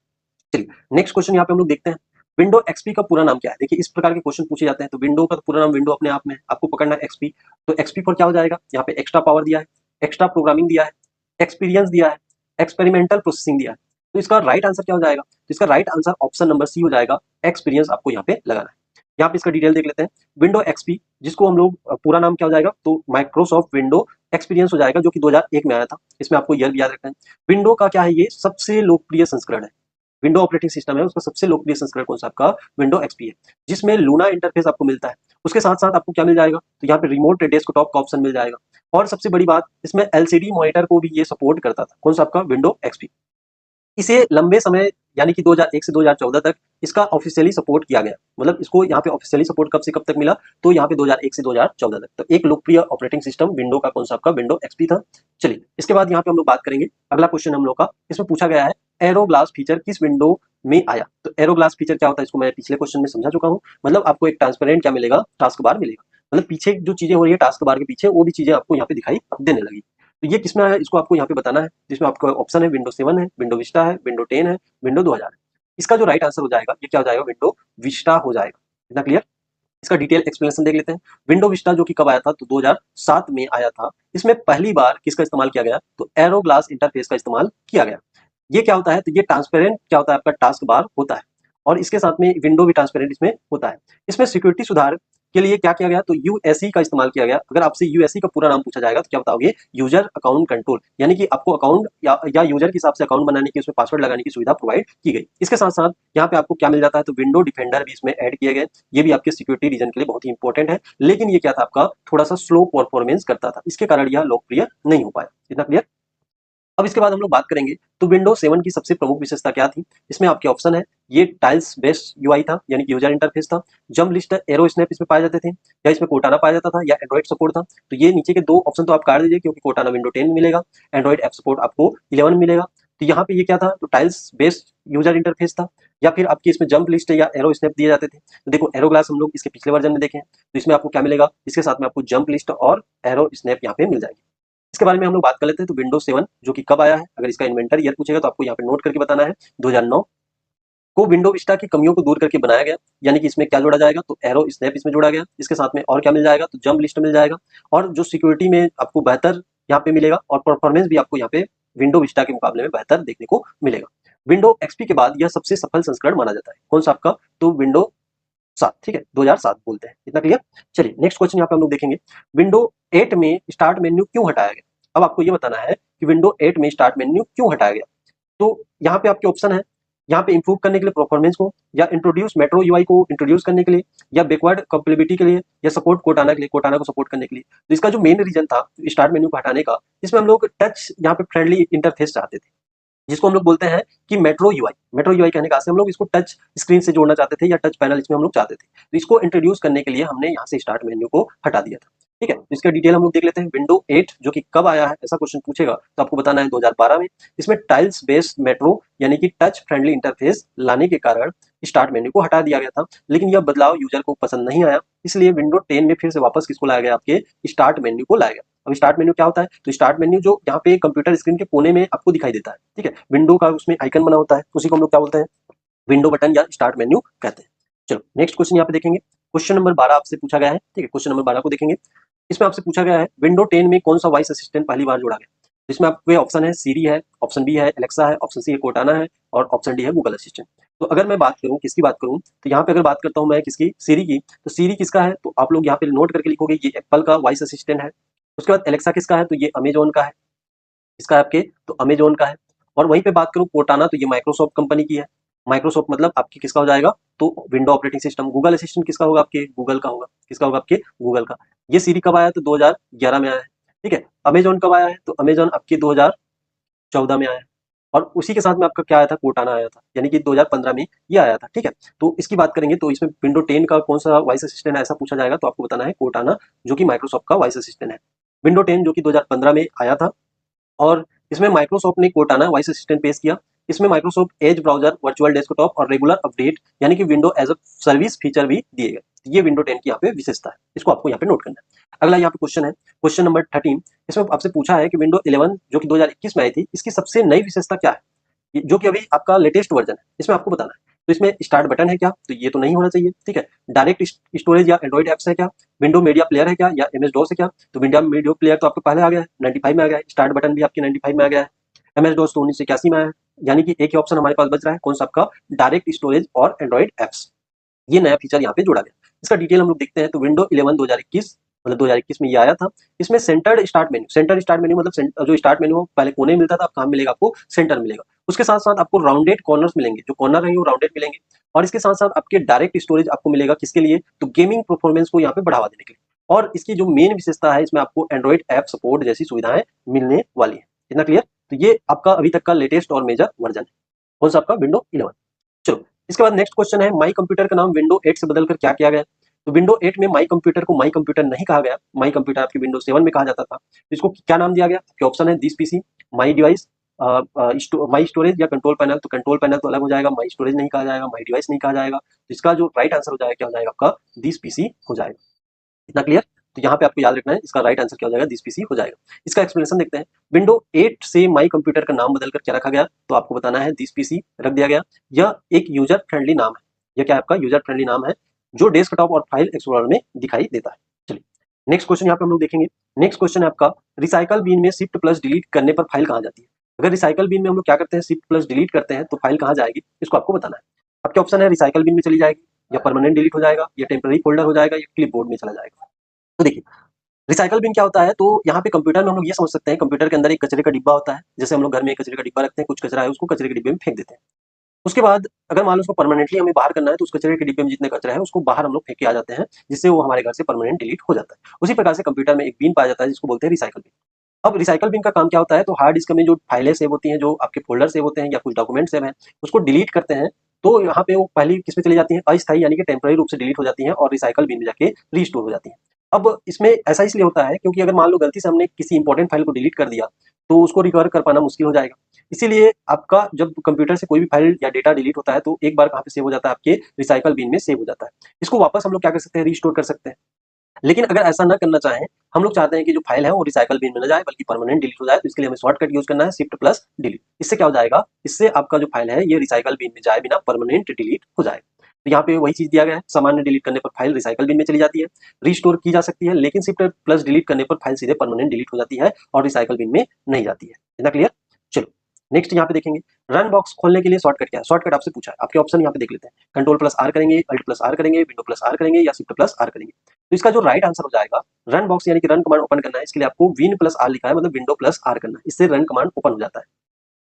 चलिए नेक्स्ट क्वेश्चन यहाँ पे हम लोग देखते हैं। विंडो XP का पूरा नाम क्या है। देखिए इस प्रकार के क्वेश्चन पूछे जाते हैं। तो विंडो का पूरा नाम विंडो अपने आप में, आपको पकड़ना है XP। तो XP पर क्या हो जाएगा, यहाँ पे एक्स्ट्रा पावर दिया है, एक्स्ट्रा प्रोग्रामिंग दिया है, एक्सपीरियंस दिया है, एक्सपेरिमेंटल प्रोसेसिंग दिया है। तो इसका राइट आंसर क्या हो जाएगा, तो इसका right answer option number C हो जाएगा, एक्सपीरियंस आपको यहाँ पे लगाना है। यहाँ पे इसका डिटेल देख लेते हैं। विंडो XP जिसको हम लोग पूरा नाम क्या हो जाएगा, तो माइक्रोसॉफ्ट विंडो एक्सपीरियंस हो जाएगा, जो कि 2001 में आया था। इसमें आपको ईयर भी याद रखना है। विंडो का क्या है, ये सबसे लोकप्रिय संस्करण है। विंडो ऑपरेटिंग सिस्टम है उसका सबसे लोकप्रिय संस्करण कौन सा, आपका विंडो XP है, जिसमें लूना इंटरफेस आपको मिलता है। उसके साथ साथ आपको क्या मिल जाएगा, तो यहाँ पे रिमोट डेस्कटॉप का ऑप्शन मिल जाएगा। और सबसे बड़ी बात, इसमें LCD मॉनिटर को भी ये सपोर्ट करता था। कौन सा, आपका विंडो XP। इसे लंबे समय यानी कि 2001 से 2014 तक इसका ऑफिशियली सपोर्ट किया गया। मतलब इसको यहाँ पे ऑफिशियली सपोर्ट कब से कब तक मिला, तो यहाँ पे 2001 से 2014 तक। तो एक लोकप्रिय ऑपरेटिंग सिस्टम विंडो का कौन सा, आपका विंडो XP था। चलिए इसके बाद यहाँ पे हम लोग बात करेंगे। अगला क्वेश्चन हम लोग का, इसमें पूछा गया है एरो ग्लास फीचर किस विंडो में आया। तो एरो ग्लास फीचर क्या होता है, इसको मैं पिछले क्वेश्चन में समझा चुका हूँ। मतलब आपको एक ट्रांसपेरेंट क्या मिलेगा, टास्क बार मिलेगा। मतलब पीछे जो चीजें हो रही है टास्क बार के पीछे, वो भी चीजें आपको यहाँ पे दिखाई देने लगी। तो ये किसमें है, इसको आपको यहाँ पे बताना है। जिसमें आपका ऑप्शन है विंडो 7 है, विंडो विस्टा है, विंडो 10 है, विंडो 2000 है। इसका जो राइट आंसर हो जाएगा ये क्या हो जाएगा, विंडो विस्टा हो जाएगा। इतना क्लियर। इसका डिटेल एक्सप्लेनेशन देख लेते हैं। विंडो विस्टा जो कि कब आया था, तो 2007 में आया था। इसमें पहली बार किसका इस्तेमाल किया गया, तो एरो ग्लास इंटरफेस का इस्तेमाल किया गया। ये क्या होता है, तो ये ट्रांसपेरेंट क्या होता है, आपका टास्क बार होता है। और इसके साथ में विंडो भी ट्रांसपेरेंट इसमें होता है। इसमें सिक्योरिटी सुधार के लिए क्या किया गया, तो UAC का इस्तेमाल किया गया। अगर आपसे UAC का पूरा नाम पूछा जाएगा तो क्या बताओगे, यूजर अकाउंट कंट्रोल। यानी कि आपको अकाउंट या यूजर के हिसाब से अकाउंट बनाने की, उसमें पासवर्ड लगाने की सुविधा प्रोवाइड की गई। इसके साथ साथ यहाँ पे आपको क्या मिल जाता है, तो विंडो डिफेंडर भी इसमें ऐड किए गए। ये भी आपके सिक्योरिटी रीजन के लिए बहुत ही इंपॉर्टेंट है। लेकिन ये क्या था, आपका थोड़ा सा स्लो परफॉर्मेंस करता था, इसके कारण यह लोकप्रिय नहीं हो पाया। इतना क्लियर। अब इसके बाद हम लोग बात करेंगे तो विंडो 7 की सबसे प्रमुख विशेषता क्या थी। इसमें आपके ऑप्शन है, ये टाइल्स बेस्ड UI था, यानी कि यूजर इंटरफेस था। जंप लिस्ट, एरो स्नैप इसमें पाए जाते थे, या इसमें कोटाना पाया जाता था, या एंड्रॉइड सपोर्ट था। तो ये नीचे के दो ऑप्शन तो आप काट दीजिए, क्योंकि कोटाना विंडो 10 में मिलेगा, एंड्रॉइड ऐप सपोर्ट आपको 11 में मिलेगा। तो यहाँ पे ये क्या था, तो टाइल्स बेस्ड यूजर इंटरफेस था, या फिर आपकी इसमें जंप लिस्ट या एरो स्नैप दिए जाते थे। तो देखो एरो ग्लास हम लोग इसके पिछले वर्जन में देखें, तो इसमें आपको क्या मिलेगा, इसके साथ में आपको जंप लिस्ट और एरो स्नैप यहाँ पे मिल जाएगी। इसके बारे में हम लोग बात कर लेते हैं। तो विंडोज 7 जो कि कब आया है, अगर इसका इन्वेंटर ईयर पूछेगा तो आपको यहाँ पे नोट करके बताना है, 2009 को विंडो विस्टा की कमियों को दूर करके बनाया गया। यानी कि इसमें क्या जोड़ा जाएगा, तो एरो स्नैप इसमें जोड़ा गया। इसके साथ में और क्या मिल जाएगा, तो जंप लिस्ट मिल जाएगा। और जो सिक्योरिटी में आपको बेहतर यहाँ पे मिलेगा, और परफॉर्मेंस भी आपको यहाँ पे विंडो विस्टा के मुकाबले में बेहतर देखने को मिलेगा। विंडो एक्सपी के बाद यह सबसे सफल संस्करण माना जाता है। कौन सा आपका? तो विंडो 7, ठीक है, 2007 बोलते हैं। इतना क्लियर? चलिए नेक्स्ट क्वेश्चन यहाँ पे हम लोग देखेंगे, विंडो 8 में स्टार्ट मेन्यू क्यों हटाया गया? अब आपको ये बताना है कि विंडो 8 में स्टार्ट मेन्यू क्यों हटाया गया। तो यहाँ पे आपके ऑप्शन है, यहाँ पे इंप्रूव करने के लिए परफॉर्मेंस को, या इंट्रोड्यूस मेट्रो यूआई को इंट्रोड्यूस करने के लिए, या बैकवर्ड कंपेटिबिलिटी के लिए, या सपोर्ट कोटाना के लिए, कोटाना को सपोर्ट करने के लिए। तो इसका जो मेन रीजन था स्टार्ट मेन्यू को हटाने का, इसमें हम लोग टच यहाँ पे फ्रेंडली इंटरफेस चाहते थे, जिसको हम लोग बोलते हैं कि मेट्रो यूआई। मेट्रो यूआई कहने का से हम लोग इसको टच स्क्रीन से जोड़ना चाहते थे, या टच पैनल इसमें हम लोग चाहते थे। तो इसको इंट्रोड्यूस करने के लिए हमने यहाँ से स्टार्ट मेन्यू को हटा दिया था। ठीक है, तो इसका डिटेल हम लोग देख लेते हैं। विंडो 8 जो कि कब आया है, ऐसा क्वेश्चन पूछेगा तो आपको बताना है 2012 में। इसमें टाइल्स बेस्ड मेट्रो यानी कि टच फ्रेंडली इंटरफेस लाने के कारण स्टार्ट मेन्यू को हटा दिया गया था, लेकिन यह बदलाव यूजर को पसंद नहीं आया, इसलिए विंडो 10 में फिर से वापस किसको लाया गया? आपके स्टार्ट मेन्यू को लाया गया। अब स्टार्ट मेन्यू क्या होता है? तो स्टार्ट मेन्यू जो यहाँ पे कंप्यूटर स्क्रीन के कोने में आपको दिखाई देता है, ठीक है, विंडो का उसमें आइकन बना होता है, उसी को हम लोग क्या बोलते हैं? विंडो बटन या स्टार्ट मेन्यू कहते हैं। चलो नेक्स्ट क्वेश्चन यहाँ पे देखेंगे। क्वेश्चन नंबर 12 आपसे पूछा गया है, ठीक है, क्वेश्चन नंबर 12 को देखेंगे। इसमें आपसे पूछा गया है विंडो 10 में कौन सा वॉइस असिस्टेंट पहली बार जोड़ा गया? इसमें आपके ऑप्शन है सीरी है, ऑप्शन बी है एलेक्सा है, ऑप्शन सी है कोटाना है, और ऑप्शन डी है गूगल असिस्टेंट। तो अगर मैं बात करूं, किसकी बात करूं, तो यहाँ पे अगर बात करता हूं मैं किसकी? सीरी की। तो सीरी किसका है? तो आप लोग यहाँ पे नोट करके लिखोगे, ये एप्पल का वॉइस असिस्टेंट है। उसके बाद एलेक्सा किसका है? तो ये अमेजोन का है। इसका है आपके, तो अमेजोन का है। और वहीं पे बात करूं कोटाना, तो ये माइक्रोसॉफ्ट कंपनी की है। माइक्रोसॉफ्ट मतलब आपकी किसका हो जाएगा? तो window operating system. Google assistant किसका होगा? आपके गूगल का होगा। किसका होगा? आपके गूगल का। ये सीरी कब आया? तो 2011 में आया है, ठीक है। अमेजोन कब आया है? तो अमेजोन आपके 2014 में आया है। और उसी के साथ में आपका क्या आया था? कोटाना आया था, यानी कि 2015 में ये आया था, ठीक है। तो इसकी बात करेंगे तो इसमें विंडो 10 का कौन सा वॉइस असिस्टेंट है ऐसा पूछा जाएगा, तो आपको बताना है कोटाना, जो कि माइक्रोसॉफ्ट का वॉइस असिस्टेंट है। विंडो 10 जो कि 2015 में आया था, और इसमें माइक्रोसॉफ्ट ने कोटाना वॉइस असिस्टेंट पेश किया। इसमें Microsoft Edge browser, virtual desktop और रेगुलर अपडेट यानी कि window as a service feature भी दिए गए। ये विंडो 10 की यहाँ पे विशेषता है, इसको आपको यहाँ पे नोट करना है। अगला यहाँ पे क्वेश्चन है, क्वेश्चन नंबर 13। इसमें आपसे पूछा है कि विंडो 11 जो कि 2021 में आई थी, इसकी सबसे नई विशेषता क्या है, जो कि अभी आपका लेटेस्ट वर्जन है, इसमें आपको बताना है। तो इसमें स्टार्ट बटन है क्या? तो ये तो नहीं होना चाहिए, ठीक है। डायरेक्ट स्टोरेज या एंड्रॉइड एप्स है क्या? विंडो मीडिया प्लेयर है क्या, या एमएस डॉस है क्या? तो विंडो मीडिया प्लेयर तो आपको पहले आ गया है, 95 में आ गया है। स्टार्ट बटन भी आपके 95 में आ गया है। एमएस डॉस तो 1981 में आया है। यानी कि एक ही ऑप्शन हमारे पास बच रहा है, कौन सा? आपका डायरेक्ट स्टोरेज और एंड्रॉइड एप्स। ये नया फीचर यहाँ पे जोड़ा गया। इसका डिटेल हम लोग देखते हैं। तो विंडो 11 2021 मतलब 2021 में ये आया था। इसमें centred start menu, centre start menu मतलब जो स्टार्ट मेन्यू पहले कोने में मिलता था, अब कहाँ मिलेगा? आपको सेंटर मिलेगा। उसके साथ साथ आपको राउंडेड कॉर्नर्स मिलेंगे, जो कॉर्नर रहेंगे वो राउंडेड मिलेंगे। और इसके साथ साथ आपके डायरेक्ट स्टोरेज आपको मिलेगा, किसके लिए? तो गेमिंग परफॉर्मेंस को यहाँ पे बढ़ावा देने के लिए। और इसकी जो मेन विशेषता है, इसमें आपको एंड्रॉइड ऐप सपोर्ट जैसी सुविधाएं मिलने वाली है। इतना क्लियर? तो ये आपका अभी तक का लेटेस्ट और मेजर वर्जन है, कौन सा? आपका विंडो 11। चलो इसके बाद नेक्स्ट क्वेश्चन है, माई कंप्यूटर का नाम विंडो 8 से बदलकर क्या किया गया? तो विंडो 8 में माई कंप्यूटर को माई कंप्यूटर नहीं कहा गया, माई कंप्यूटर आपकी विंडो 7 में कहा जाता था। तो इसको क्या नाम दिया गया? आपके ऑप्शन है this PC, my device, my storage या कंट्रोल पैनल। तो कंट्रोल पैनल तो अलग हो जाएगा, माई स्टोरेज नहीं कहा जाएगा, माई डिवाइस नहीं कहा जाएगा। तो इसका जो राइट आंसर हो जाएगा क्या हो जाएगा? आपका दिस पीसी हो जाएगा। इतना क्लियर? तो यहाँ पे आपको याद रखना है, इसका राइट आंसर क्या हो जाएगा? दिस पीसी हो जाएगा। इसका एक्सप्लेनेशन देखते हैं। विंडो 8 से माई कंप्यूटर का नाम बदलकर क्या रखा गया? तो आपको बताना है दिस पीसी रख दिया गया। यह एक यूजर फ्रेंडली नाम है। यह क्या है? आपका यूजर फ्रेंडली नाम है, जो डेस्कटॉप और फाइल एक्सप्लोरर में दिखाई देता है। चलिए नेक्स्ट क्वेश्चन यहाँ पे हम लोग देखेंगे। नेक्स्ट क्वेश्चन है आपका, रिसाइकल बीन में शिफ्ट प्लस डिलीट करने पर फाइल कहाँ जाती है? अगर रिसाइकल बीन में हम लोग क्या करते हैं? शिफ्ट प्लस डिलीट करते हैं, तो फाइल कहाँ जाएगी? इसको आपको बताना है। आपके ऑप्शन है रिसाइकल बीन में चली जाएगी, या परमानेंट डिलीट हो जाएगा, या टेम्पररी फोल्डर हो जाएगा, या क्लिपबोर्ड में चला जाएगा। तो देखिए रिसाइकल बिन क्या होता है? तो यहाँ पे कंप्यूटर में हम लोग ये समझ सकते हैं, कंप्यूटर के अंदर एक कचरे का डिब्बा होता है। जैसे हम लोग घर में एक कचरे का डिब्बा रखते हैं, कुछ कचरा है उसको कचरे के डिब्बे में फेंक देते हैं। उसके बाद अगर मान लो उसको परमानेंटली हमें बाहर करना है, तो उस कचरे के डिब्बे में जितने कचरा है उसको बाहर हम लोग फेंक के आ जाते हैं, जिससे वो हमारे घर से परमानेंट डिलीट हो जाता है। उसी प्रकार से कंप्यूटर में एक बिन पाया जाता है, जिसको बोलते हैं रिसाइकल बिन। अब रिसाइकल बिन का काम क्या होता है? तो हार्ड डिस्क में जो फाइलें सेव होती हैं, जो आपके फोल्डर सेव होते हैं, या कुछ डॉक्यूमेंट सेव हैं, उसको डिलीट करते हैं। तो यहाँ पे वो पहली किस में चली जाती है? अस्थायी यानी कि टेम्पररी रूप से डिलीट हो जाती हैं, और रिसाइकल बिन में जाके रीस्टोर हो जाती हैं। अब इसमें ऐसा इसलिए होता है क्योंकि अगर मान लो गलती से हमने किसी इंपॉर्टेंट फाइल को डिलीट कर दिया, तो उसको रिकवर कर पाना मुश्किल हो जाएगा। इसीलिए आपका जब कंप्यूटर से कोई भी फाइल या डेटा डिलीट होता है, तो एक बार कहाँ पे सेव हो जाता है? आपके रिसाइकल बिन में सेव हो जाता है। इसको वापस हम लोग क्या कर सकते हैं? रीस्टोर कर सकते हैं। लेकिन अगर ऐसा ना करना चाहें, हम लोग चाहते हैं कि जो फाइल है वो रिसाइकल बिन में ना जाए, बल्कि परमानेंट डिलीट हो जाए, तो इसके लिए हमें शॉर्टकट यूज करना है, शिफ्ट प्लस डिलीट। इससे क्या हो जाएगा? इससे आपका जो फाइल है ये रिसाइकल बिन में जाए बिना परमानेंट डिलीट हो जाएगा। तो यहाँ पे वही चीज दिया गया है, सामान्य डिलीट करने पर फाइल रिसाइकल बिन में चली जाती है, रीस्टोर की जा सकती है, लेकिन शिफ्ट प्लस डिलीट करने पर फाइल सीधे परमानेंट डिलीट हो जाती है और रिसाइकल बिन में नहीं जाती है। इतना क्लियर? चलो नेक्स्ट यहाँ पे देखेंगे रन बॉक्स खोलने के लिए शॉर्टकट क्या है। शॉर्टकट आपसे पूछा है, आपके ऑप्शन यहाँ पे देख लेते हैं। कंट्रोल प्लस आर करेंगे, अल्ट प्लस आर करेंगे, विंडो प्लस आर करेंगे या शिफ्ट प्लस आर करेंगे। तो इसका जो राइट आंसर हो जाएगा, रन बॉक्स यानी कि रन कमांड ओपन करना है, इसके लिए आपको विन प्लस आर लिखा है, मतलब विंडो प्लस आर करना है, इससे रन कमांड ओपन हो जाता है।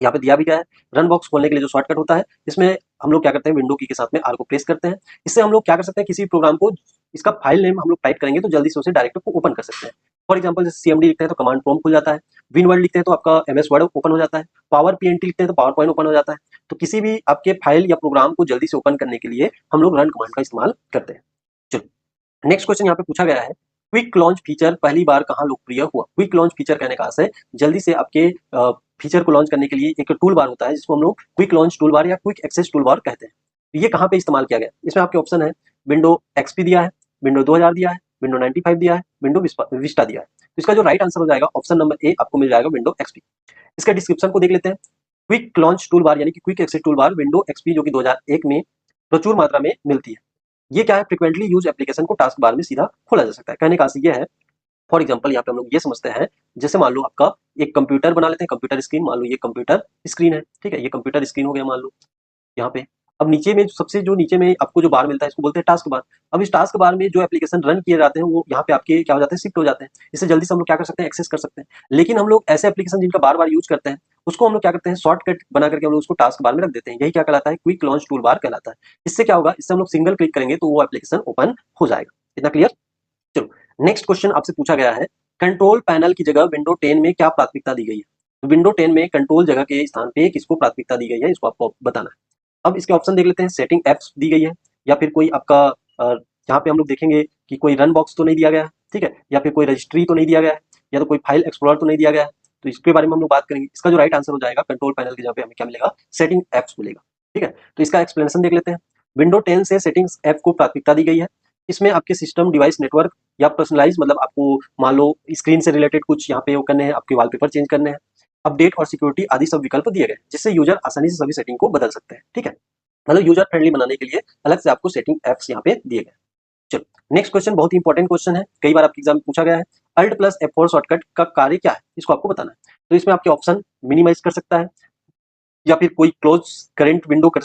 यहाँ पे दिया भी गया है, रन बॉक्स खोलने के लिए जो शॉर्टकट होता है, इसमें हम लोग क्या करते हैं, विंडो की के साथ में आर को प्रेस करते हैं। इससे हम लोग क्या कर सकते हैं, किसी प्रोग्राम को इसका फाइल नेम हम लोग टाइप करेंगे तो जल्दी से उसे डायरेक्ट ओपन कर सकते हैं। फॉर एग्जाम्पल जैसे सीएमडी लिखते हैं तो कमांड प्रॉम्प्ट खुल जाता है, विन वर्ड लिखते हैं तो आपका एमएस वर्ड ओपन हो जाता है, पावर पीएनटी लिखते हैं तो पावर पॉइंट ओपन हो जाता है। तो किसी भी आपके फाइल या प्रोग्राम को जल्दी से ओपन करने के लिए हम लोग रन कमांड का इस्तेमाल करते हैं। चलो नेक्स्ट क्वेश्चन यहाँ पे पूछा गया है, क्विक लॉन्च फीचर पहली बार कहाँ लोकप्रिय हुआ। क्विक लॉन्च फीचर कहने का अर्थ है जल्दी से आपके फीचर को लॉन्च करने के लिए एक टूल बार होता है, जिसको हम लोग क्विक लॉन्च टूल बार या क्विक एक्सेस टूल बार कहते हैं। तो ये कहाँ पे इस्तेमाल किया गया, इसमें आपके ऑप्शन है विंडो एक्सपी दिया है, विंडो 2000 दिया है, विंडो 95 दिया है, विंडो विस्टा दिया है। तो इसका जो राइट आंसर हो जाएगा ऑप्शन नंबर ए आपको मिल जाएगा, विंडो एक्सपी। इसका डिस्क्रिप्शन को देख लेते हैं। क्विक लॉन्च टूल बार यानी कि quick access tool bar window XP जो कि 2001 में प्रचुर मात्रा में मिलती है। ये क्या है, फ्रिक्वेंटली यूज एप्लीकेशन को टास्क बार में सीधा खोला जा सकता है। कहने का अर्थ ये है, फॉर एग्जाम्पल यहाँ पे हम लोग ये समझते हैं, जैसे मान लो आपका एक कंप्यूटर बना लेते हैं, कंप्यूटर स्क्रीन, मान लो ये कंप्यूटर स्क्रीन है, ठीक है, ये कंप्यूटर स्क्रीन हो गया मान लो यहाँ पे। अब नीचे में सबसे जो नीचे में आपको जो बार मिलता है इसको बोलते हैं टास्क बार। अब इस टास्क बार में जो एप्लीकेशन रन किए जाते हैं वो यहाँ पे आपके क्या हो जाते हैं, शिफ्ट हो जाते हैं। इससे जल्दी से हम लोग क्या कर सकते हैं, एक्सेस कर सकते हैं। लेकिन हम लोग ऐसे एप्लीकेशन जिनका बार बार यूज करते हैं उसको हम लोग क्या करते हैं, शॉर्टकट बना करके हम लोग उसको टास्क बार में रख देते हैं। यही क्या कहलाता है, क्विक लॉन्च टूल बार कहलाता है। इससे क्या होगा, इससे हम लोग सिंगल क्लिक करेंगे तो वो एप्लीकेशन ओपन हो जाएगा। इतना क्लियर। चलो नेक्स्ट क्वेश्चन आपसे पूछा गया है, कंट्रोल पैनल की जगह विंडो 10 में क्या प्राथमिकता दी गई है। तो विंडो 10 में कंट्रोल जगह के स्थान पे किसको प्राथमिकता दी गई है, इसको आपको बताना है। अब इसके ऑप्शन देख लेते हैं, सेटिंग एप्स दी गई है, या फिर कोई आपका यहाँ पे हम लोग देखेंगे कि कोई रन बॉक्स तो नहीं दिया गया है, ठीक है, या फिर कोई रजिस्ट्री तो नहीं दिया गया है, या तो कोई फाइल एक्सप्लोरर तो नहीं दिया गया है। तो इसके बारे में हम लोग बात करेंगे। इसका जो राइट आंसर हो जाएगा, कंट्रोल पैनल की जगह पे हमें क्या मिलेगा, सेटिंग एप्स मिलेगा। ठीक है, तो इसका एक्सप्लेनेशन देख लेते हैं। विंडो 10 से सेटिंग्स ऐप को प्राथमिकता दी गई है। इसमें आपके सिस्टम डिवाइस नेटवर्क या पर्सनलाइज, मतलब आपको मान लो स्क्रीन से रिलेटेड कुछ यहाँ पे वो करने हैं, आपके वॉलपेपर चेंज करने हैं, अपडेट और सिक्योरिटी आदि सब विकल्प दिए गए, जिससे यूजर आसानी से सभी सेटिंग को बदल सकते हैं। ठीक है, मतलब यूजर फ्रेंडली बनाने के लिए अलग से आपको सेटिंग एप्स यहाँ पे दिए गए। चलो नेक्स्ट क्वेश्चन बहुत ही इंपॉर्टेंट क्वेश्चन है, कई बार आपके एग्जाम में पूछा गया है। अल्ट प्लस F4 शॉर्टकट का कार्य क्या है, इसको आपको बताना है। तो इसमें आपके ऑप्शन मिनिमाइज कर सकता है, या फिर कोई क्लोज करेंट विंडो कर,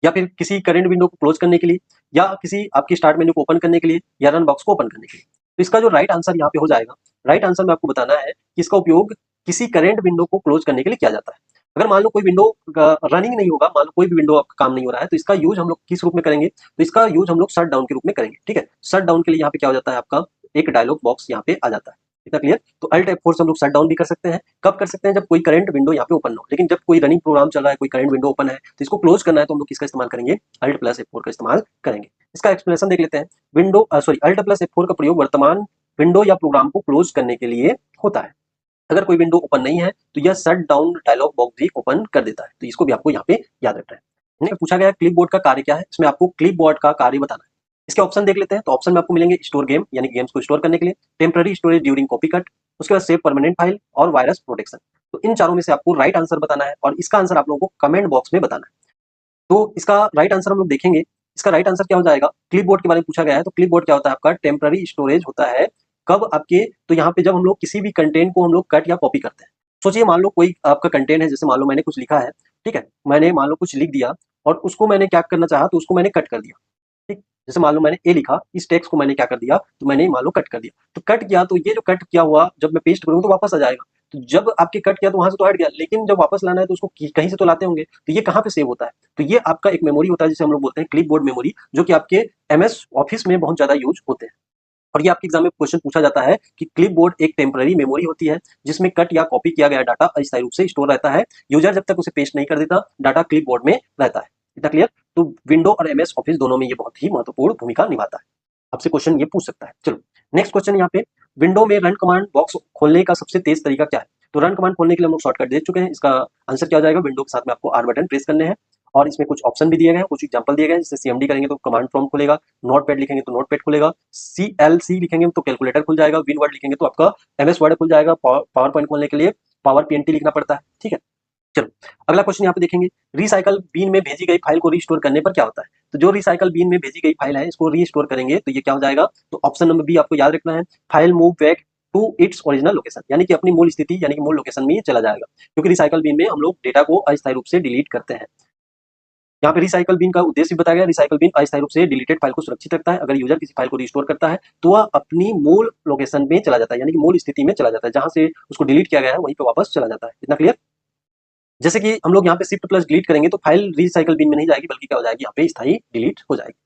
या फिर किसी करंट विंडो को क्लोज करने के लिए, या किसी आपकी स्टार्ट मेन्यू को ओपन करने के लिए, या रन बॉक्स को ओपन करने के लिए। तो इसका जो राइट आंसर यहाँ पे हो जाएगा, राइट आंसर में आपको बताना है कि इसका उपयोग किसी करंट विंडो को क्लोज करने के लिए किया जाता है। अगर मान लो कोई विंडो रनिंग नहीं होगा, मान लो कोई भी विंडो आपका काम नहीं हो रहा है, तो इसका यूज हम लोग किस रूप में करेंगे, तो इसका यूज हम लोग शट डाउन के रूप में करेंगे। ठीक है, शट डाउन के लिए यहाँ पे क्या हो जाता है, आपका एक डायलॉग बॉक्स यहाँ पे आ जाता है। इतना क्लियर। तो अल्ट F4 से हम लोग शट डाउन भी कर सकते हैं। कब कर सकते हैं, जब कोई करंट विंडो यहाँ पे ओपन हो। लेकिन जब कोई रनिंग प्रोग्राम चल रहा है, कोई करंट विंडो ओपन है, तो इसको क्लोज करना है तो हम लोग किसका इस्तेमाल करेंगे, अल्ट प्लस F4 का इस्तेमाल करेंगे। इसका एक्सप्लेनेशन देख लेते हैं। Window sorry alt plus F4 का प्रयोग वर्तमान विंडो या प्रोग्राम को क्लोज करने के लिए होता है। अगर कोई विंडो ओपन नहीं है तो यह शट डाउन डायलॉग बॉक्स भी ओपन कर देता है। तो इसको भी आपको यहाँ पे याद रखना है। नेक्स्ट पूछा गया क्लिपबोर्ड का कार्य क्या है, इसमें आपको क्लिपबोर्ड का कार्य बताना है। इसके ऑप्शन देख लेते हैं। तो ऑप्शन में आपको मिलेंगे स्टोर गेम यानी गेम्स को स्टोर करने के लिए, temporary storage during copy cut, उसके बाद सेव परमानेंट फाइल और वायरस प्रोटेक्शन। तो इन चारों में से आपको राइट आंसर बताना है और इसका आंसर आप लोगों को कमेंट बॉक्स में बताना है। तो इसका राइट आंसर हम लोग देखेंगे। इसका राइट आंसर क्या हो जाएगा, क्लिपबोर्ड के बारे में पूछा गया है। तो क्लिपबोर्ड क्या होता है, आपका टेम्पररी स्टोरेज होता है। कब आपके, तो यहाँ पे जब हम लोग किसी भी कंटेंट को हम लोग कट या कॉपी करते हैं। सोचिए मान लो कोई आपका कंटेंट है, जैसे मान लो मैंने कुछ लिखा है, ठीक है, मैंने मान लो कुछ लिख दिया और उसको मैंने क्या करना चाहा, तो उसको मैंने कट कर दिया। ठीक, जैसे मान लो मैंने ए लिखा, इस टेक्स्ट को मैंने क्या कर दिया, तो मैंने मान लो कट कर दिया। तो कट किया, तो ये जो कट किया हुआ जब मैं पेस्ट करूंगा तो वापस आ जाएगा। तो जब आपके कट किया तो वहां से तो हट गया, लेकिन जब वापस लाना है तो उसको कहीं से तो लाते होंगे। तो ये कहाँ पे सेव होता है, तो ये आपका एक मेमोरी होता है जिसे हम लोग बोलते हैं क्लिपबोर्ड मेमोरी, जो कि आपके एमएस ऑफिस में बहुत ज्यादा यूज होते हैं। और ये आपके एग्जाम में क्वेश्चन पूछा जाता है कि क्लिपबोर्ड एक टेम्पररी मेमोरी होती है जिसमें कट या कॉपी किया गया डाटा अस्थायी रूप से स्टोर रहता है। यूजर जब तक उसे पेस्ट नहीं कर देता, डाटा क्लिपबोर्ड में रहता है। इतना क्लियर। तो विंडो और एमएस ऑफिस दोनों में ये बहुत ही महत्वपूर्ण भूमिका निभाता है। आपसे क्वेश्चन ये पूछ सकता है। चलो नेक्स्ट क्वेश्चन यहाँ पे, विंडो में रन कमांड बॉक्स खोलने का सबसे तेज तरीका क्या है। तो रन कमांड खोलने के लिए हम लोग शॉर्टकट दे चुके हैं। इसका आंसर क्या हो जाएगा, विंडो के साथ में आपको आर बटन प्रेस करने हैं और इसमें कुछ ऑप्शन भी दिए गए हैं, कुछ एग्जांपल दिए गए हैं। जैसे सीएमडी करेंगे तो कमांड प्रॉम्प्ट खुलेगा, नोटपैड लिखेंगे तो नोटपैड खुलेगा, सीएलसी लिखेंगे तो कैलकुलेटर खुल जाएगा, विन वर्ड लिखेंगे तो आपका एमएस वर्ड खुल जाएगा। पावर पॉइंट खोलने के लिए पावर पीएनटी लिखना पड़ता है। ठीक है, चलो अगला क्वेश्चन यहाँ पे देखेंगे, रिसाइकल बीन में भेजी गई फाइल को रीस्टोर करने पर क्या होता है। तो जो रिसाइकल बीन में भेजी गई फाइल है, इसको रीस्टोर करेंगे तो ये क्या हो जाएगा। तो ऑप्शन नंबर बी आपको याद रखना है, file move back to its original location, यानी कि अपनी मूल स्थिति यानी कि मूल लोकेशन में ये चला जाएगा, क्योंकि रिसाइकल बिन में हम लोग डेटा को अस्थायी रूप से डिलीट करते हैं। यहाँ पे रिसाइकल बिन का उद्देश्य भी बताया गया। रिसाइकल बिन अस्थायी रूप से डिलीटेड फाइल को सुरक्षित रखता है। अगर यूजर किसी फाइल को रिस्टोर करता है तो वह अपनी मूल लोकेशन में चला जाता है, यानी कि मूल स्थिति में चला जाता है, जहां से उसको डिलीट किया गया है वहीं पे वापस चला जाता है। इतना क्लियर? जैसे कि हम लोग यहाँ पे शिफ्ट प्लस डिलीट करेंगे तो फाइल रिसाइकल बिन में नहीं जाएगी, बल्कि क्या हो जाएगी, यहाँ पे स्थायी डिलीट हो जाएगी।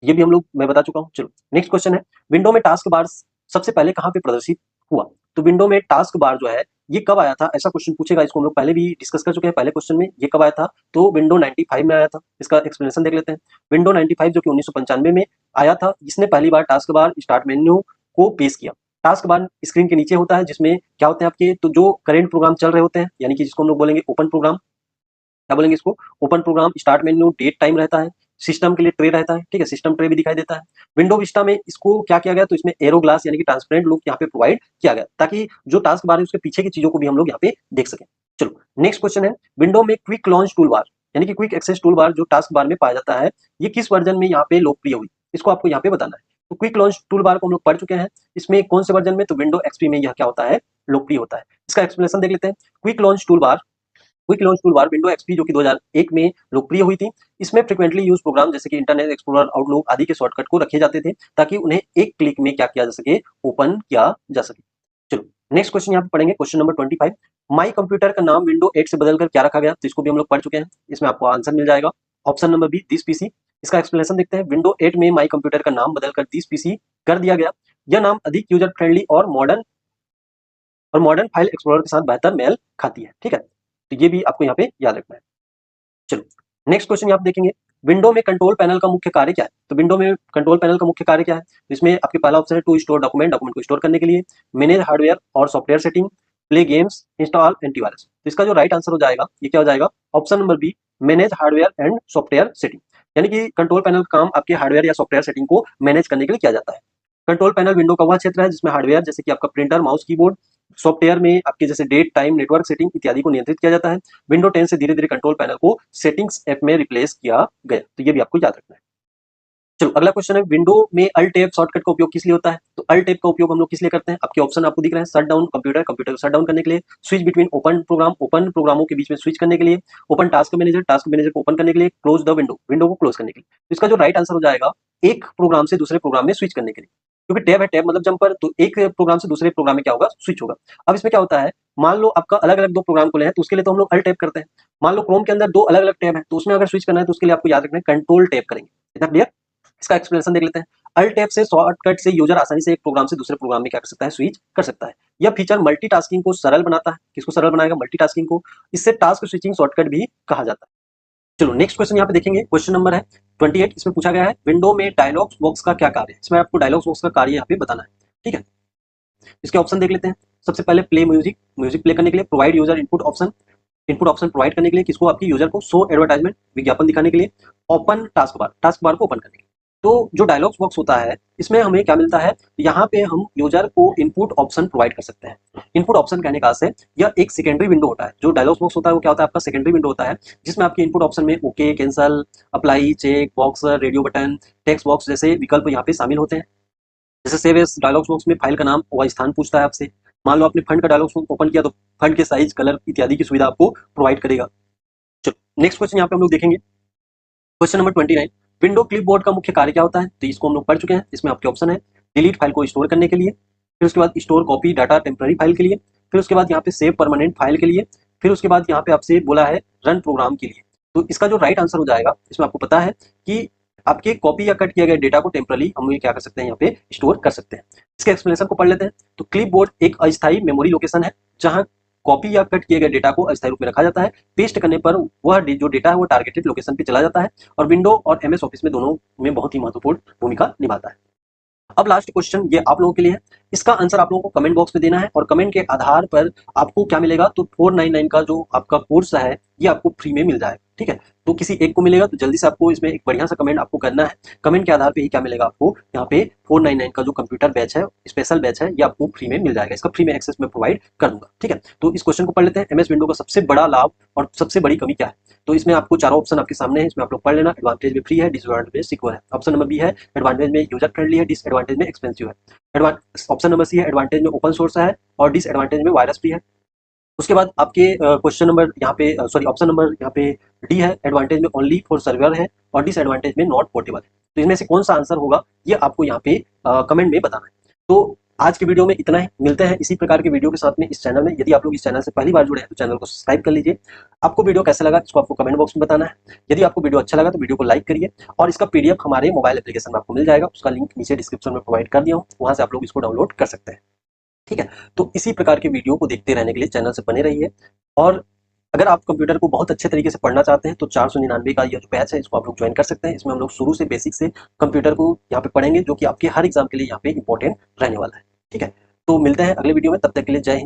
ये भी हम लोग मैं बता चुका हूँ। चलो नेक्स्ट क्वेश्चन है, विंडो में टास्क बार सबसे पहले कहाँ पे प्रदर्शित हुआ? तो विंडो में टास्क बार जो है ये कब आया था, ऐसा क्वेश्चन पूछेगा। इसको हम लोग पहले भी डिस्कस कर चुके हैं पहले क्वेश्चन में। ये कब आया था? तो विंडो 95 में आया था। इसका एक्सप्लेनेशन देख लेते हैं। विंडो 95 जो कि 1995 में आया था, इसने पहली बार टास्क बार स्टार्ट मेन्यू को पेश किया। टास्क बार स्क्रीन के नीचे होता है, जिसमें क्या होते हैं आपके, तो जो करेंट प्रोग्राम चल रहे होते हैं, यानी कि जिसको हम लोग बोलेंगे ओपन प्रोग्राम, क्या बोलेंगे इसको, open program, start menu, date time रहता है, सिस्टम के लिए ट्रे रहता है, ठीक है, सिस्टम ट्रे भी दिखाई देता है। विंडो विस्टा में इसको क्या किया गया, तो इसमें एरो ग्लास यानी कि ट्रांसपेरेंट लुक यहाँ पे प्रोवाइड किया गया, ताकि जो टास्क बार है उसके पीछे की चीजों को भी हम लोग यहाँ पे देख सकें। चलो नेक्स्ट क्वेश्चन है, विंडो में क्विक लॉन्च टूल बार यानी कि क्विक एक्सेस टूल बार जो टास्क बार में पाया जाता है, ये किस वर्जन में यहाँ पे लोकप्रिय हुई, इसको आपको यहाँ पे बताना है। तो क्विक लॉन्च टूल बार को हम लोग पढ़ चुके हैं, इसमें कौन से वर्जन में, तो विंडो एक्सपी में यह क्या होता है, लोकप्रिय होता है। इसका एक्सप्लेनेशन देख लेते हैं। Quick launch tool bar window XP जो कि 2001 में लोकप्रिय हुई थी। इसमें फ्रिक्वेंटली यूज प्रोग्राम जैसे कि इंटरनेट एक्सप्लोरर, आउटलुक आदि के शॉर्टकट को रखे जाते थे, ताकि उन्हें एक क्लिक में क्या किया जा सके, ओपन किया जा सके। चलो नेक्स्ट क्वेश्चन यहाँ पे पढ़ेंगे, क्वेश्चन नंबर 25। माई कंप्यूटर का नाम विंडो 8 से बदलकर क्या रखा गया, तो इसको भी हम लोग पढ़ चुके हैं। इसमें आपको आंसर मिल जाएगा option number B, this PC. इसका एक्सप्लेनेशन देखते हैं। विंडो 8 में माई कंप्यूटर का नाम बदलकर दिस पीसी कर दिया गया। यह नाम अधिक यूजर फ्रेंडली और मॉडर्न फाइल एक्सप्लोरर के साथ बेहतर मेल खाती है, ठीक है। तो ये भी आपको यहाँ पे याद रखना है। चलो नेक्स्ट क्वेश्चन यहाँ पे देखेंगे, विंडो में कंट्रोल पैनल का मुख्य कार्य क्या है? तो विंडो में कंट्रोल पैनल का मुख्य कार्य क्या है? तो इसमें आपके पहला ऑप्शन है टू स्टोर डॉक्यूमेंट को स्टोर करने के लिए, मैनेज हार्डवेयर और software setting, play games, install antivirus. तो इसका जो राइट आंसर हो जाएगा ये क्या हो जाएगा, option number B, manage hardware and software setting. यानी कि कंट्रोल पैनल का काम आपके हार्डवेयर या सॉफ्टवेयर सेटिंग को मैनेज करने के लिए किया जाता है। कंट्रोल पैनल विंडो का वह क्षेत्र है जिसमें हार्डवेयर जैसे कि आपका प्रिंटर, माउस, कीबोर्ड, सॉफ्टवेयर में आपके जैसे डेट, टाइम, नेटवर्क सेटिंग इत्यादि को नियंत्रित किया जाता है। विंडो 10 से धीरे धीरे कंट्रोल पैनल को सेटिंग्स ऐप में रिप्लेस किया गया, तो ये भी आपको याद रखना है। चलो अगला क्वेश्चन है, विंडो में अल्ट टैब शॉर्टकट का उपयोग किस लिए होता है? तो अल्ट टैब का उपयोग हम लोग किस लिए करते हैं? आपके ऑप्शन आपको दिख रहे हैं, शट डाउन कंप्यूटर को शट डाउन करने के लिए, स्विच बिटवीन ओपन प्रोग्रामों के बीच में स्विच करने के लिए, ओपन टास्क मैनेजर को ओपन करने के लिए, क्लोज द विंडो को क्लोज करने के लिए। तो इसका जो राइट आंसर हो जाएगा, एक प्रोग्राम से दूसरे प्रोग्राम में स्विच करने के लिए, क्योंकि टैब है, टैब मतलब जंपर, तो एक प्रोग्राम से दूसरे प्रोग्राम में क्या होगा, स्विच होगा। अब इसमें क्या होता है, मान लो आपका अलग अलग दो प्रोग्राम खुले हैं, तो उसके लिए तो हम लोग अल्ट टैब करते हैं। मान लो क्रोम के अंदर दो अलग अलग टैब है, तो उसमें अगर स्विच करना है तो उसके लिए आपको याद रखना है कंट्रोल टैब करेंगे। इतना क्लियर? इसका एक्सप्लेनेशन देख लेते हैं। अल्ट टैब से शॉर्टकट से यूजर आसानी से एक प्रोग्राम से दूसरे प्रोग्राम में क्या कर सकता है, स्विच कर सकता है। यह फीचर मल्टीटास्किंग को सरल बनाता है। किसको सरल बनाएगा? मल्टीटास्किंग को। इससे टास्क स्विचिंग शॉर्टकट भी कहा जाता है। चलो नेक्स्ट क्वेश्चन यहाँ पे देखेंगे, क्वेश्चन नंबर है 28। इसमें पूछा गया है, विंडो में डायलॉग बॉक्स का क्या कार्य है? इसमें आपको डायलॉग बॉक्स का कार्य यहाँ पे बताना है, ठीक है। इसके ऑप्शन देख लेते हैं। सबसे पहले प्ले म्यूजिक प्ले करने के लिए, provide user input option provide करने के लिए, किसको, आपकी यूजर को, शो एडवर्टाइजमेंट विज्ञापन दिखाने के लिए, ओपन टास्क बार को ओपन करने के लिए। तो जो डायलॉग्स बॉक्स होता है इसमें हमें क्या मिलता है, यहाँ पे हम यूजर को इनपुट ऑप्शन प्रोवाइड कर सकते हैं। इनपुट ऑप्शन कहने का से यह एक सेकेंडरी विंडो होता है। जो डायलॉग्स बॉक्स होता है वो क्या होता है, आपका सेकेंडरी विंडो होता है, जिसमें आपके इनपुट ऑप्शन में okay, cancel, apply, check box, radio button, text box जैसे विकल्प यहाँ पे शामिल होते हैं। जैसे सेव एज डायलॉग्स बॉक्स में फाइल का नाम व स्थान पूछता है आपसे। मान लो आपने फंड का डायलॉग्स बॉक्स ओपन किया तो फंड के साइज, कलर इत्यादि की सुविधा आपको प्रोवाइड करेगा। चलो नेक्स्ट क्वेश्चन यहाँ पे हम लोग देखेंगे, क्वेश्चन नंबर 29। विंडो क्लिपबोर्ड का मुख्य कार्य क्या होता है? तो इसको हम लोग पढ़ चुके हैं। इसमें आपके ऑप्शन है, डिलीट फाइल को स्टोर करने के लिए, फिर उसके बाद store copy data temporary file के लिए, फिर उसके बाद यहाँ पे सेव परमानेंट फाइल के लिए, फिर उसके बाद यहाँ पे आपसे बोला है रन प्रोग्राम के लिए। तो इसका जो राइट आंसर हो जाएगा, इसमें आपको पता है कि आपके कॉपी या कट किए गए डेटा को टेम्परली हम क्या कर सकते हैं, यहाँ पे स्टोर कर सकते हैं। इसके एक्सप्लेनेशन को पढ़ लेते हैं। तो क्लिपबोर्ड एक अस्थायी मेमोरी लोकेशन है जहां कॉपी या कट किए गए डेटा को अस्थायी रूप में रखा जाता है। पेस्ट करने पर वह जो डेटा है वो टारगेटेड लोकेशन पे चला जाता है और विंडो और एमएस ऑफिस में दोनों में बहुत ही महत्वपूर्ण भूमिका निभाता है। अब लास्ट क्वेश्चन ये आप लोगों के लिए है। इसका आंसर आप लोगों को कमेंट बॉक्स में देना है और कमेंट के आधार पर आपको क्या मिलेगा, तो 499 का जो आपका कोर्स है ये आपको फ्री में मिल जाएगा, ठीक है। तो किसी एक को मिलेगा तो जल्दी से आपको इसमें एक बढ़िया सा कमेंट आपको करना है। कमेंट के आधार पे ही क्या मिलेगा आपको, यहाँ पे 499 का जो कंप्यूटर बैच है, स्पेशल बैच है, ये आपको फ्री में मिल जाएगा। इसका फ्री में एक्सेस मैं प्रोवाइड कर दूंगा। ठीक है, तो इस क्वेश्चन को पढ़ लेते हैं। एमएस विंडो का सबसे बड़ा लाभ और सबसे बड़ी कमी क्या है? तो इसमें आपको चारों ऑप्शन आपके सामने है, इसमें आप लोग पढ़ लेना। एडवांटेज में फ्री है, डिसएडवांटेज में सिक्योर है। ऑप्शन नंबर बी है एडवांटेज में यूजर फ्रेंडली है, डिसएडवांटेज में एक्सपेंसिव है। ऑप्शन नंबर सी है एडवांटेज में ओपन सोर्स है और डिसएडवांटेज में वायरस फ्री है। उसके बाद आपके क्वेश्चन नंबर यहाँ पे सॉरी ऑप्शन नंबर यहाँ पे डी है एडवांटेज में ओनली फॉर सर्वर है और डिसएडवांटेज में नॉट पोर्टेबल है। तो इनमें से कौन सा आंसर होगा ये आपको यहाँ पे कमेंट में बताना है। तो आज के वीडियो में इतना ही, मिलते हैं इसी प्रकार के वीडियो के साथ में इस चैनल में। यदि आप लोग इस चैनल से पहली बार जुड़े हैं तो चैनल को सब्सक्राइब कर लीजिए। आपको वीडियो कैसा लगा इसको आपको कमेंट बॉक्स में बताना है। यदि आपको वीडियो अच्छा लगा तो वीडियो को लाइक करिए और इसका पीडीएफ हमारे मोबाइल एप्लीकेशन में आपको मिल जाएगा, उसका लिंक नीचे डिस्क्रिप्शन में प्रोवाइड कर दिया हूँ, वहां से आप लोग इसको डाउनलोड कर सकते हैं। ठीक है, तो इसी प्रकार के वीडियो को देखते रहने के लिए चैनल से बने रहिए। और अगर आप कंप्यूटर को बहुत अच्छे तरीके से पढ़ना चाहते हैं तो 499 का ये जो बैच है इसको आप लोग ज्वाइन कर सकते हैं। इसमें हम लोग शुरू से बेसिक से कंप्यूटर को यहाँ पे पढ़ेंगे, जो कि आपके हर एग्जाम के लिए यहाँ पे इंपॉर्टेंट रहने वाला है। ठीक है, तो मिलते हैं अगले वीडियो में, तब तक के लिए जय हिंद।